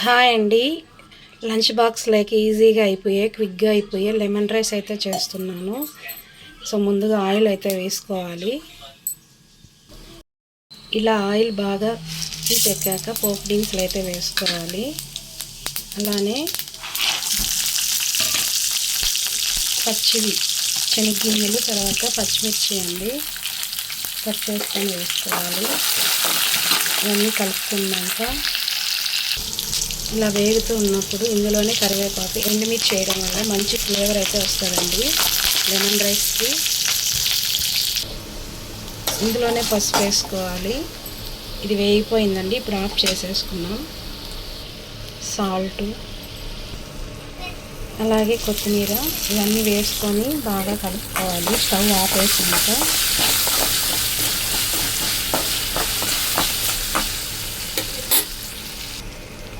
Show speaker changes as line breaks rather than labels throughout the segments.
Hi అండి. Lunch బాక్స్లోకి ఈజీగా అయిపోయే క్విక్గా అయిపోయే లెమన్ రైస్ అయితే చేస్తున్నాను. సో ముందుగా ఆయిల్ అయితే వేసుకోవాలి. ఇలా ఆయిల్ బాగా ఎక్కాక పోపు దినుసులు అయితే వేసుకోవాలి. అలానే పచ్చివి శనగగింజలు, తర్వాత పచ్చిమిర్చి అండి కట్ చేసుకొని వేసుకోవాలి. ఇవన్నీ కలుపుకున్నాక ఇలా వేగుతూ ఉన్నప్పుడు ఇందులోనే కరివేపాకు, ఎండుమిర్చి చేయడం వల్ల మంచి ఫ్లేవర్ అయితే వస్తుందండి లెమన్ రైస్కి. ఇందులోనే పసుపు వేసుకోవాలి. ఇది వేగిపోయిందండి, ఇప్పుడు ఆఫ్ చేసేసుకున్నాం. సాల్టు, అలాగే కొత్తిమీర ఇవన్నీ వేసుకొని బాగా కలుపుకోవాలి. స్టవ్ ఆపేసినాక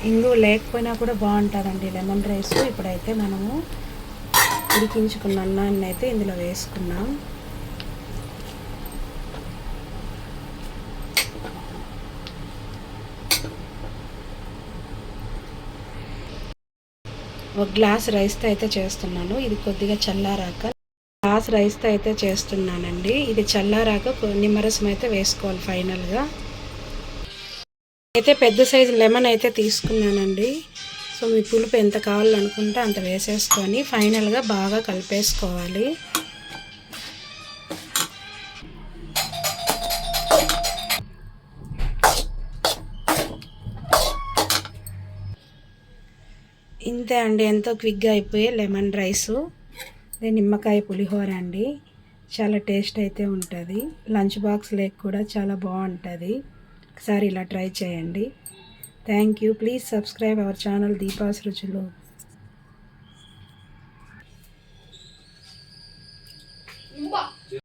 ఇంగు లేకపోయినా కూడా బాగుంటుందండి లెమన్ రైస్. ఇప్పుడైతే మనము ఉడికించుకున్న అన్నాన్ని అయితే ఇందులో వేసుకున్నాం. ఒక గ్లాస్ రైస్తో అయితే చేస్తున్నాను. ఇది కొద్దిగా చల్లారాక గ్లాస్ రైస్తో అయితే చేస్తున్నానండి. ఇది చల్లారాక నిమ్మరసం అయితే వేసుకోవాలి ఫైనల్గా. అయితే పెద్ద సైజు లెమన్ అయితే తీసుకున్నానండి. సో మీ పులుపు ఎంత కావాలనుకుంటే అంత వేసేసుకొని ఫైనల్గా బాగా కలిపేసుకోవాలి. ఇంతే అండి, ఎంతో క్విక్గా అయిపోయే లెమన్ రైసు. అదే నిమ్మకాయ పులిహోర అండి. చాలా టేస్ట్ అయితే ఉంటుంది. లంచ్ బాక్స్ లేక కూడా చాలా బాగుంటుంది. ఒకసారి ఇలా ట్రై చేయండి. Thank you. Please subscribe our channel Deepa's రుచులు.